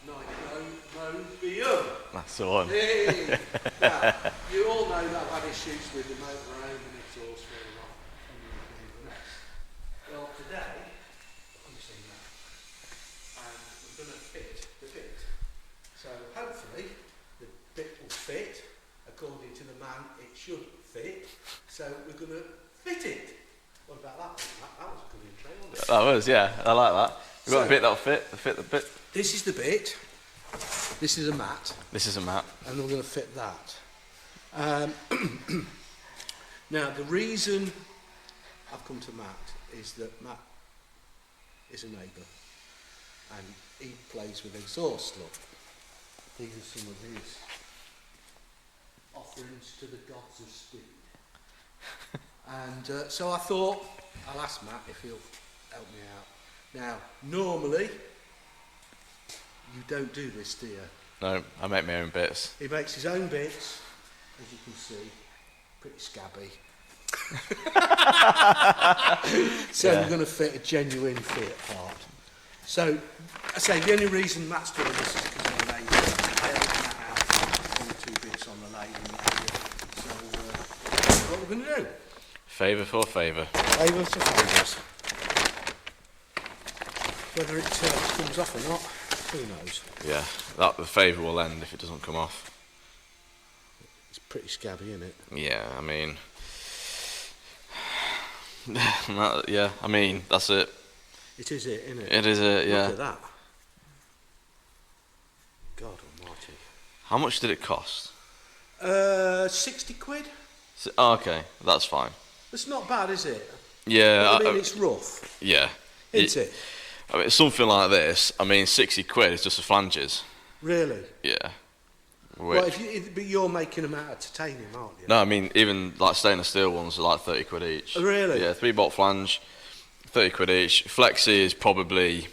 Nicromobeum. That's the one. Hey. Now, you all know that I've had issues with the motorhome and exhaust falling off and the rest. Well, today, I'm seeing that, and we're going to fit the bit. So hopefully the bit will fit. According to the man, it should fit. So we're going to fit it. What about that one? That was a good intro, wasn't it? That was, yeah. I like that. We've got a bit that'll fit the bit. This is the bit. This is a mat. This is a mat. And we're going to fit that. Now, the reason I've come to Matt is that Matt is a neighbour and he plays with exhaust. Look, these are some of his offerings to the gods of speed. And so I thought I'll ask Matt if he'll help me out. Now, normally you don't do this, do you? No, I make my own bits. He makes his own bits, as you can see, pretty scabby. So we're going to fit a genuine Fiat part. So, I say the only reason Matt's doing this is because of the lathe. I opened that out, only 2 bits on the lathe. So, what we're going to do? Favour for favour. Favour to favours. Whether it comes off or not, who knows? Yeah, the favour will end if it doesn't come off. It's pretty scabby, isn't it? Yeah, I mean... yeah, I mean, that's it. It is it, isn't it? It is it, yeah. Look at that. God almighty. How much did it cost? 60 quid. Oh, okay, that's fine. It's not bad, is it? Yeah. I mean, it's rough. Yeah. Isn't it? I mean, something like this, I mean, 60 quid is just the flanges. Really? Yeah. Well, but you're making them out of titanium, aren't you? No, I mean, even like stainless steel ones are like 30 quid each. Oh, really? Yeah, 3-bolt flange, 30 quid each. Flexi is probably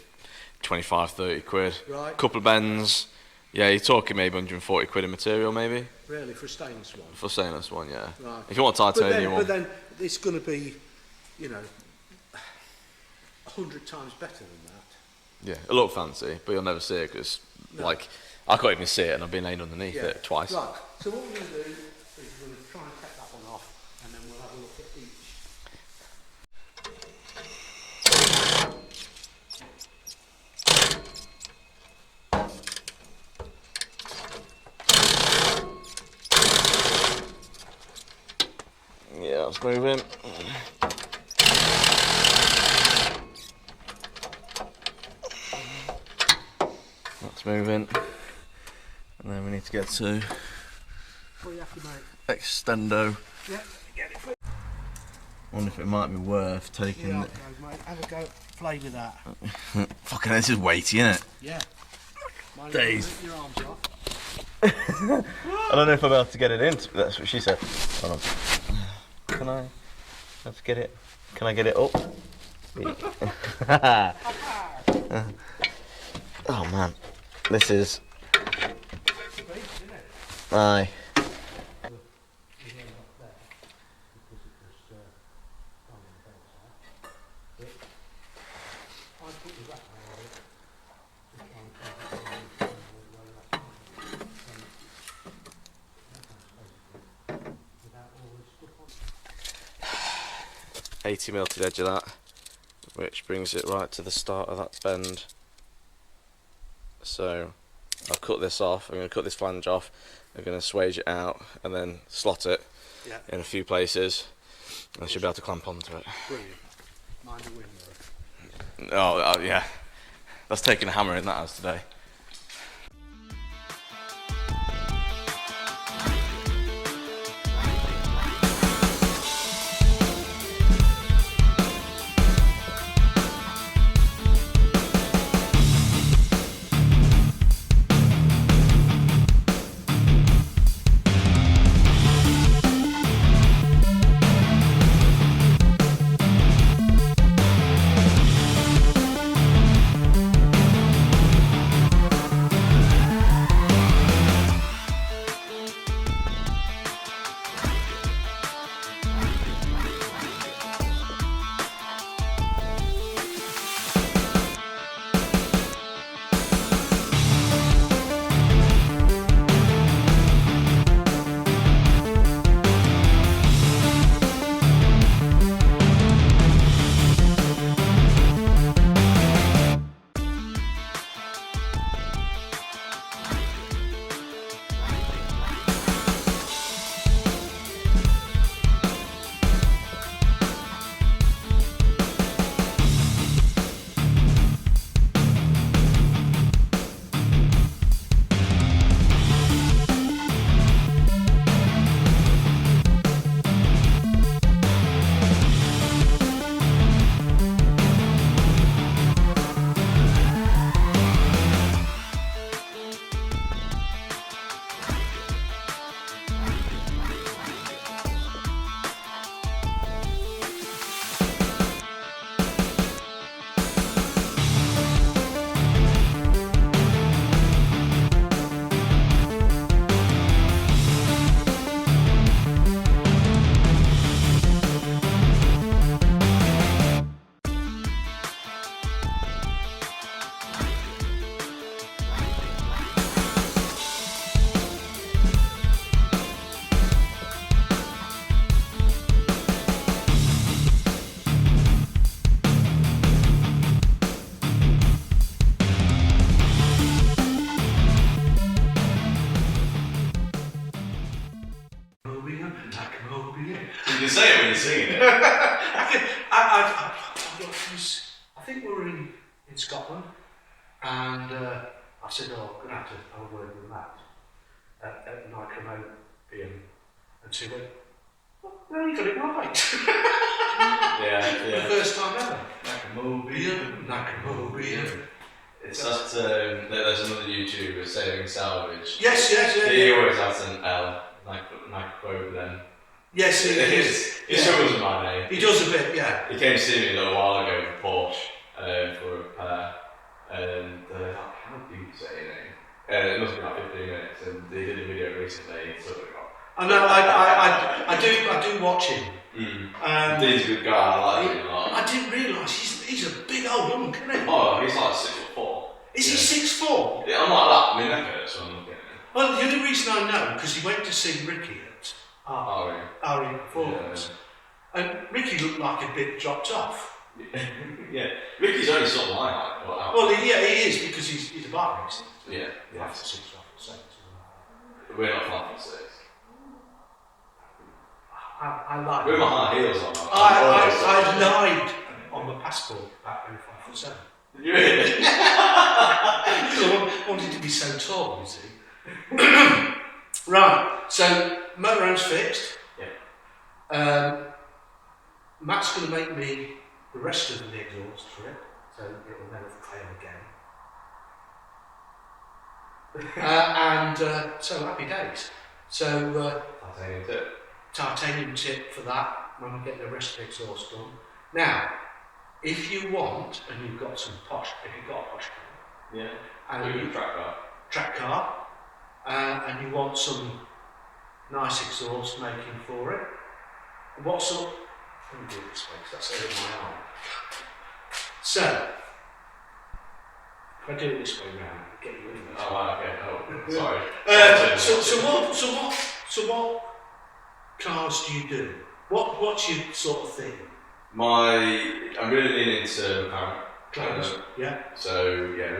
25, 30 quid. Right. Couple of bends, yeah, you're talking maybe 140 quid in material, maybe. Really, for a stainless one? For a stainless one, yeah. Right. If you want titanium one. But then it's going to be, you know, 100 times better than that. Yeah, it'll look fancy, but you'll never see it because, like, I can't even see it and I've been laying underneath it twice. Right, so what we're going to do is we're going to try and take that one off and then we'll have a look at each. Yeah, let's move in. Let's move in. And then we need to get to What do you have to make? extendo. Yeah, get it. I wonder if it might be worth taking Yeah, mate. Have a go. Play with that. Fucking hell, this is weighty, isn't it? Yeah. Days. Your arms off. I don't know if I'll be able to get it in. That's what she said. Hold on. Can I have to get it? Can I get it up? Oh man, this is. Aye. $80mm to the edge of that, which brings it right to the start of that bend. So I'll cut this off, I'm going to cut this flange off, I'm going to swage it out and then slot it in a few places and I should be able to clamp onto it. Brilliant. Mind the wind though. Oh yeah, that's taking a hammer in that as today. singing it. I think we were in Scotland, and I said, oh, I'm going to have to have a word with Matt at Nicromobeum, and she went, no, you got it right. Yeah. The first time ever. Nicromobeum. It's that, there's another YouTuber saying salvage. Yes. He always has an L, Nicromobeum. Yes, he is. He struggles with my name. He does a bit, yeah. He came to see me a little while ago with Porsche for a repair, and how do you say your name? It must be like 15 minutes, and they did a video recently. Sort of I know. I do watch him. He's a good guy. I like him a lot. I didn't realise he's a big old hunk, isn't he? Oh, he's like 6'4". Is he 6'4"? Yeah, I'm like that. I mean, that hurts when I'm looking at him. Well, the only reason I know because he went to see Ricky at RE Performance, and Ricky looked like a bit dropped off. Yeah, Ricky's only sort of my height. Well, he is because he's a bar racer. Yeah. 5 to 6, 7. We're not 5 to 6. I like. With my high heels on. I lied on my passport back when 5 foot 7. You really? Because I wanted to be so tall, you see. Right, so Motorhome's fixed. Yeah. Matt's going to make me the rest of the exhaust for it, so it will never fail again. So happy days. So titanium tip for that when we get the rest of the exhaust done. Now, if you want, and you've got some posh, if you've got a posh car, yeah, and you track car, and you want some nice exhaust making for it, what sort? Let me do it this way because that's over my arm. So, if I do it this way round, I'll get you in there. Oh, okay. Oh, sorry. So what cars do you do? What's your sort of thing? I'm really leaning into McLarens. Yeah. So yeah,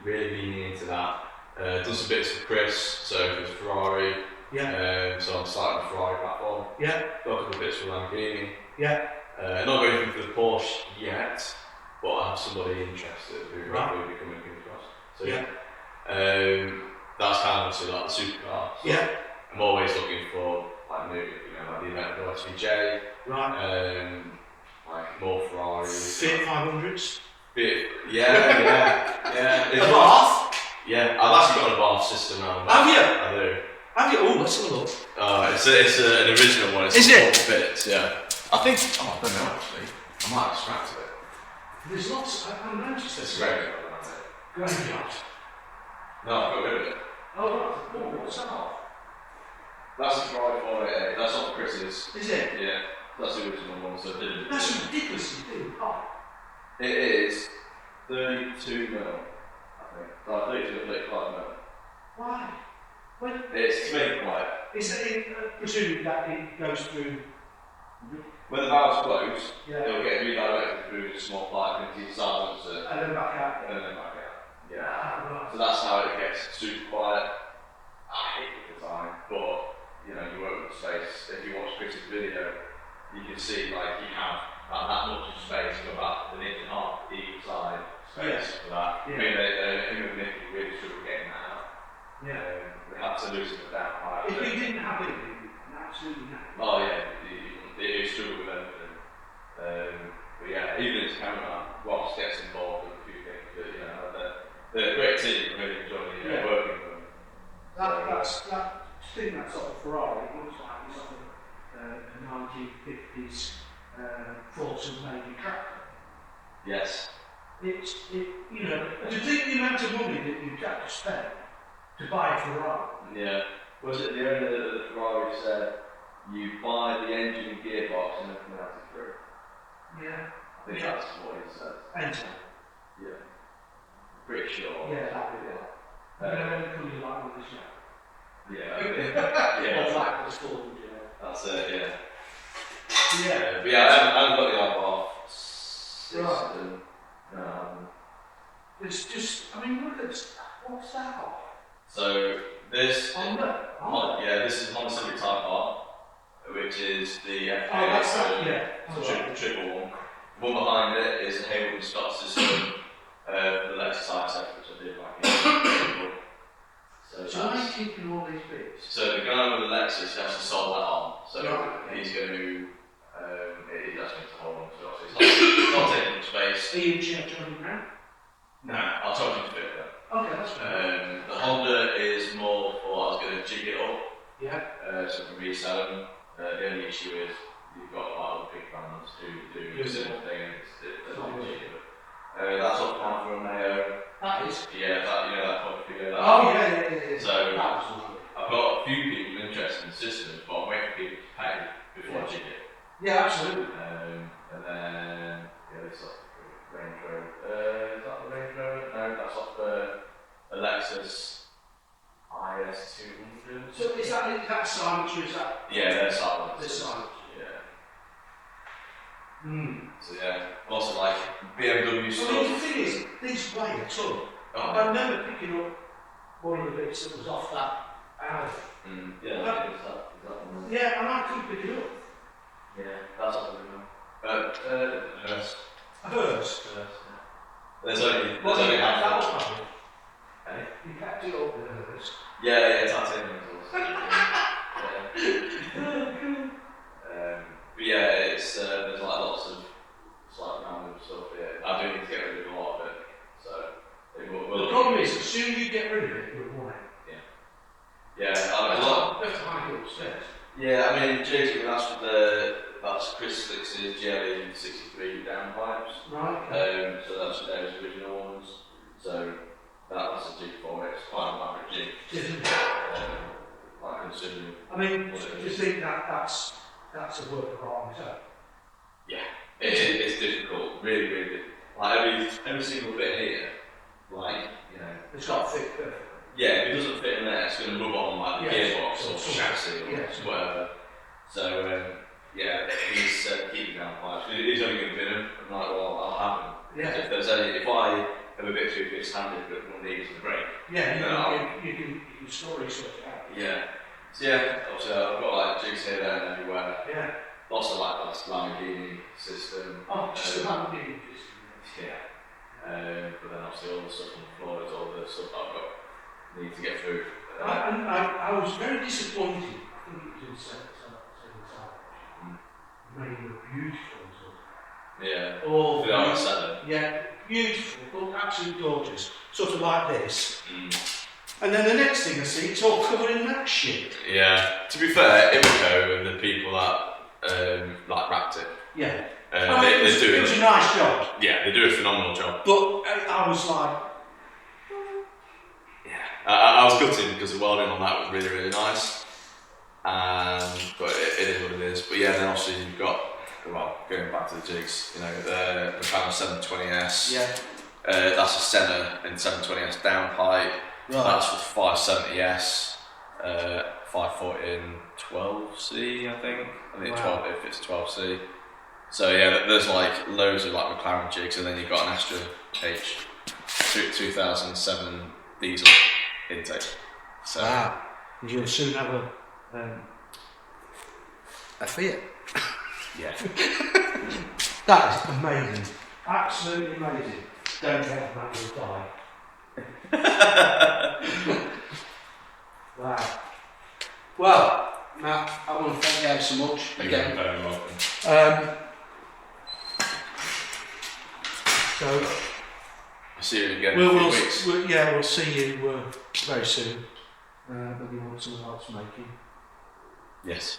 really leaning into that. Done some bits with Chris, so it was Ferrari. Yeah. So I'm starting the Ferrari platform. Yeah. Got a couple of bits for Lamborghini. Yeah. Not going for the Porsche yet, but I have somebody interested who will be coming across. So yeah. That's kind of obviously like the supercar. So yeah. I'm always looking for like new, like the Aventador SVJ. Right. Like more Ferraris. Fiat 500s. Yeah. A bath? Yeah, I've actually got a bath system now. Have you? I do. Have you? Oh, let's have a look. It's an original one. Is it? Bits, yeah. I think. Oh, I don't know actually. I might have scrapped it. There's lots. I've noticed this. It's great. Graveyard. No, I've got rid of it. Oh, what's that? That's a Ferrari 488. That's not Chris's. Is it? Yeah. That's the original one. So that's ridiculously big. Oh. It is 32 mil. I think. Like 32 to 35 mil. Why? When it's to make it quiet. Is it presuming that it goes through? When the valve's closed, yeah. It'll get redirected through a small pipe into your silencer. And then back out. And then back out. Yeah. Right. So that's how it gets super quiet. I hate the design, but you work with space. If you watch Chris's video, you can see like you have that much of space for about an inch and a half either side space for that. Yeah. I mean, him and Nick really struggle getting that out. Yeah. We had to loosen it down. If we didn't have it, absolutely not. Oh yeah, you struggle with everything. But yeah, even his camera, Ross gets involved with a few things, but they're a great team. I really enjoy working with them. That thing, that sort of Ferrari, it looks like it's sort of a 1950s Fortune Navy tractor. Yes. To think the amount of money that you'd have to spend to buy a Ferrari. Yeah. Was it the owner of the Ferrari said, you buy the engine and gearbox and everything else is free? Yeah. I think that's what he said. Enter. Yeah. Pretty sure. Yeah, that'd be it. You like with this now. Yeah. Or like this forward, That's it, yeah. Yeah. But yeah, I haven't got the other system. It's just, I mean, look at this. What's that? So this Honda. this is Honda Civic Type R, which which is the Oh, that's that, yeah. triple one. The one behind it is the Welding Scott system, the Lexus ISF, which I did back in So why are you keeping all these bits? So the guy with the Lexus has to solve that on. So Right. he's going to, he does need to hold on to it. It's not taking up space. Are you charging now? No, I'll talk you through it. Okay, that's fine. The Honda is more for, I was going to jig it up. Yeah. So for reselling. The only issue is you've got a lot of big brands who do a similar thing and it's not cheap. That's up now for a Mayo. That is. Yeah, that, you know that public figure. Oh, yeah. So absolutely. I've got a few people interested in the systems, but I'm waiting for people to pay before I jig it. Yeah, absolutely. And then, yeah, this is off the Range Rover. Is that the Range Rover? No, that's off the Lexus IS200. So is that silence or is that? Yeah, they're silent. They're silent. Yeah. So yeah, lots of like BMW stuff. I mean, the thing is, these weigh a ton. I remember picking up one of the bits that was off that alley. Yeah, is that one? Yeah, and I couldn't pick it up. Yeah, that's what we know. Hers. Hers? Yeah. There's only half. That was probably. Eh? You kept it up with hers. Yeah, titanium also. But yeah, it's there's like lots of slight random stuff. Yeah, I do need to get rid of a lot of it. So it will. The problem is, as soon as you get rid of it, you'll want it. Yeah, a lot. You have to hide it upstairs. Yeah, I mean, JT, that's Chris Slicks's GLE 63 downpipes. Right. So that's those original ones. So that's a jig for it. It's quite a maverick jig. Isn't it? Like considering. I mean, do you think that's a work of art on its own? Yeah, it's difficult. Really difficult. Like every single bit here, like, you know. It's got to fit perfectly. Yeah, if it doesn't fit in there, it's going to rub on like the gearbox or chassis or whatever. So, yeah, he's keeping down pipes. He's only going to bin them. I'm like, well, I'll have them. Yeah. If I have a bit too big-handed but one needs to break. Yeah, you can sort it out. Yeah. So yeah, obviously I've got like jigs here, there and everywhere. Yeah. Lots of like that Lamborghini system. Oh, just a Lamborghini system. Yeah. But then obviously all the stuff on the floor is all the stuff I've got. Need to get through. I was very disappointed. I think it was in salvage. Made a beautiful sort. Yeah. All yeah, beautiful, absolutely gorgeous. Sort of like this. And then the next thing I see, it's all covered in that shit. Yeah. To be fair, Iveco and the people that like wrapped it. Yeah. It was a nice job. Yeah, they do a phenomenal job. But I was like. I was gutted because the welding on that was really, really nice. But it is what it is. But yeah, then obviously you've got, well, going back to the jigs, you know, the McLaren 720S. Yeah. That's a Senna and 720S downpipe. Right. That's with 570S, 540 12C, I think. I think 12 if it's 12C. So yeah, there's like loads of like McLaren jigs, and then you've got an Astra H 2007 diesel intake. So wow. You'll soon have a Fiat. Yeah. That is amazing. Absolutely amazing. Don't get that, you'll die. Wow. Well, Matt, I want to thank you ever so much again. You're very welcome. So I'll see you again in a few weeks. We'll see you very soon. When you want something else making. Yes.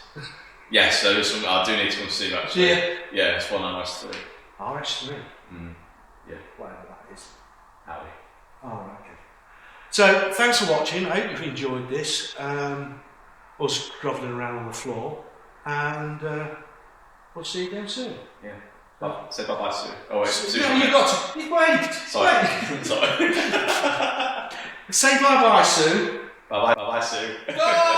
Yes, so there's something I do need to come see actually. Yeah, it's one RS3. RS3? Yeah. Whatever that is. Howdy. Oh, okay. So, thanks for watching. I hope you've enjoyed this. Us grovelling around on the floor. And we'll see you again soon. Yeah. Oh, say bye-bye soon. Oh wait, no, you've got to. Wait! Sorry. Wait. Sorry. Say bye-bye, Sue. Bye-bye, Sue. Bye!